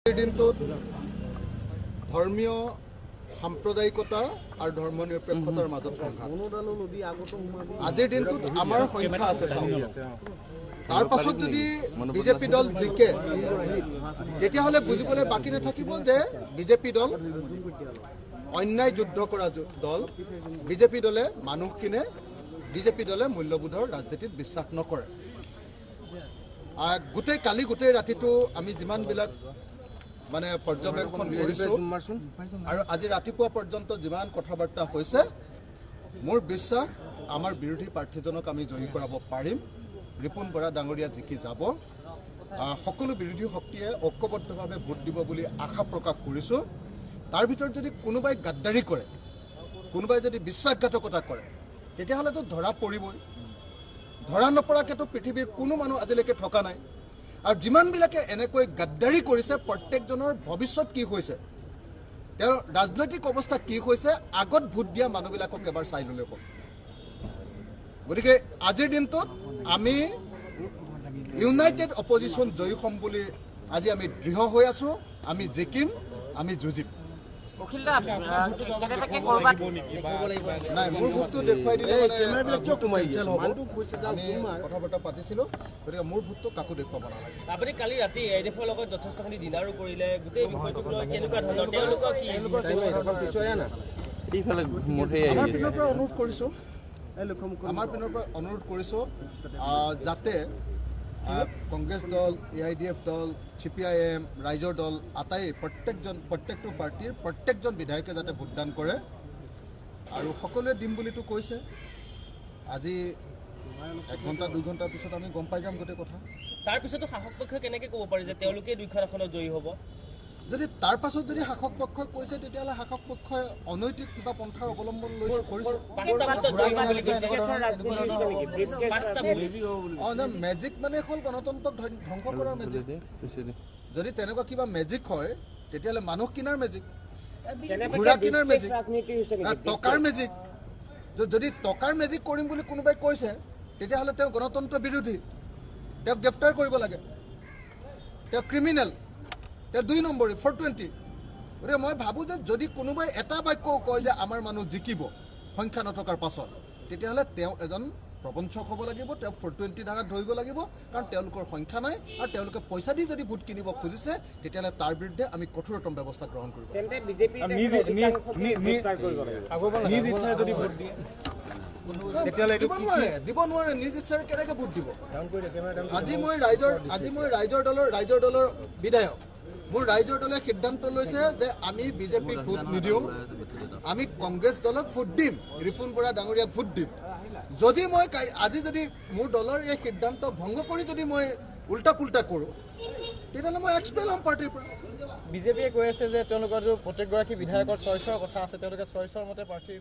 দিনটোত ধৰ্মীয় সাম্প্ৰদায়িকতা আৰু ধৰ্মনিৰপেক্ষতাৰ মাজত সংঘাত। আজিৰ দিনটোত আমাৰ সংখ্যা আছে তাৰ পাছত যদি বিজেপি দল জিকে তেতিয়াহ'লে বুজিবলৈ বাকী নাথাকিব যে বিজেপি দল অন্যায় যুদ্ধ কৰা দল। বিজেপি দলে মানুহ কিনে, বিজেপি দলে মূল্যবোধৰ ৰাজনীতিত বিশ্বাস নকৰে। কালি গোটেই ৰাতিটো আমি যিমানবিলাক মানে পৰ্যবেক্ষণ কৰিছোঁ আৰু আজি ৰাতিপুৱা পৰ্যন্ত যিমান কথা বাৰ্তা হৈছে, মোৰ বিশ্বাস আমাৰ বিৰোধী প্ৰাৰ্থীজনক আমি জয়ী কৰাব পাৰিম। ৰিপুন বৰা ডাঙৰীয়া জিকি যাব। সকলো বিৰোধী শক্তিয়ে ঐক্যবদ্ধভাৱে ভোট দিব বুলি আশা প্ৰকাশ কৰিছোঁ। তাৰ ভিতৰত যদি কোনোবাই গাদ্দাৰী কৰে, কোনোবাই যদি বিশ্বাসঘাতকতা কৰে, তেতিয়াহ'লেতো ধৰা পৰিবই। ধৰা নপৰাকেতো পৃথিৱীৰ কোনো মানুহ আজিলৈকে থকা নাই। আৰু যিমানবিলাকে এনেকৈ গাদ্দাৰী কৰিছে, প্ৰত্যেকজনৰ ভৱিষ্যত কি হৈছে, তেওঁৰ ৰাজনৈতিক অৱস্থা কি হৈছে, আগত ভোট দিয়া মানুহবিলাকক এবাৰ চাই ল'লে হ'ল। গতিকে আজিৰ দিনটোত আমি ইউনাইটেড অপজিশ্যন জয়ী হ'ম বুলি আজি আমি দৃঢ় হৈ আছোঁ। আমি জিকিম, আমি যুঁজিম। নাই, মোৰ ভোটটো দেখুৱাই দিলে আমি কথা বতৰা পাতিছিলোঁ, গতিকে মোৰ ভোটটো কাকো দেখুৱাব নালাগে। আপুনি কালি ৰাতি এডিএফৰ লগত যথেষ্টখিনি ডিনাৰো কৰিলে, গোটেই বিষয়টোক লৈ কেনেকুৱা ধৰণৰ তেওঁলোকৰ কি আমাৰ পিনৰ পৰা অনুৰোধ কৰিছোঁ যাতে কংগ্ৰেছ দল, AIDF দল, CPIM, ৰাইজৰ দল আটাই প্ৰত্যেকটো পাৰ্টীৰ প্ৰত্যেকজন বিধায়কে যাতে ভোটদান কৰে আৰু সকলোৱে দিম বুলিতো কৈছে। আজি 1 ঘণ্টা 2 ঘণ্টাৰ পিছত আমি গম পাই যাম গোটেই কথা। তাৰপিছতো শাসক পক্ষই কেনেকৈ ক'ব পাৰে যে তেওঁলোকে 2খন আসনত জয়ী হ'ব? যদি তাৰ পাছত যদি শাসক পক্ষই কৈছে, তেতিয়াহ'লে শাসক পক্ষই অনৈতিক কিবা পন্থাৰ অৱলম্বন কৰিছে। মেজিক মানে হ'ল গণতন্ত্ৰক ধ্বংস কৰাৰ মেজিক। যদি তেনেকুৱা কিবা মেজিক হয়, তেতিয়াহ'লে মানুহ কিনাৰ মেজিক, ঘোঁৰা কিনাৰ মেজিক, টকাৰ মেজিক। যদি টকাৰ মেজিক কৰিম বুলি কোনোবাই কৈছে, তেতিয়াহ'লে তেওঁ গণতন্ত্ৰ বিৰোধী, তেওঁক গ্ৰেপ্তাৰ কৰিব লাগে, তেওঁ ক্ৰিমিনেল, তেওঁ 2 নম্বৰী 420। গতিকে মই ভাবোঁ যে যদি কোনোবাই এটা বাক্যও কয় যে আমাৰ মানুহ জিকিব সংখ্যা নথকাৰ পাছত, তেতিয়াহ'লে তেওঁ এজন প্ৰবঞ্চক হ'ব লাগিব, তেওঁ 420 ধাৰাত ধৰিব লাগিব। কাৰণ তেওঁলোকৰ সংখ্যা নাই আৰু তেওঁলোকে পইচা দি যদি ভোট কিনিব খুজিছে, তেতিয়াহ'লে তাৰ বিৰুদ্ধে আমি কঠোৰতম ব্যৱস্থা গ্ৰহণ কৰিব লাগিব। দিব নোৱাৰে, নিজ ইচ্ছাৰে কেনেকৈ ভোট দিব? আজি মই ৰাইজৰ দলৰ বিধায়ক, মোৰ ৰাইজৰ দলে সিদ্ধান্ত লৈছে যে আমি বিজেপিক ভোট নিদিওঁ, আমি কংগ্ৰেছ দলক ভোট দিম, ৰিপুন বৰা ডাঙৰীয়াক ভোট দিম। যদি মই আজি যদি মোৰ দলৰ এই সিদ্ধান্ত ভংগ কৰি যদি মই উল্টা পুল্টা কৰোঁ, তেতিয়াহ'লে মই এক্সপেল হ'ম পাৰ্টীৰ পৰা। বিজেপিয়ে কৈ আছে যে তেওঁলোকৰ প্ৰত্যেকগৰাকী বিধায়কৰ চইচৰ কথা আছে, তেওঁলোকে চইচৰ মতে প্ৰাৰ্থী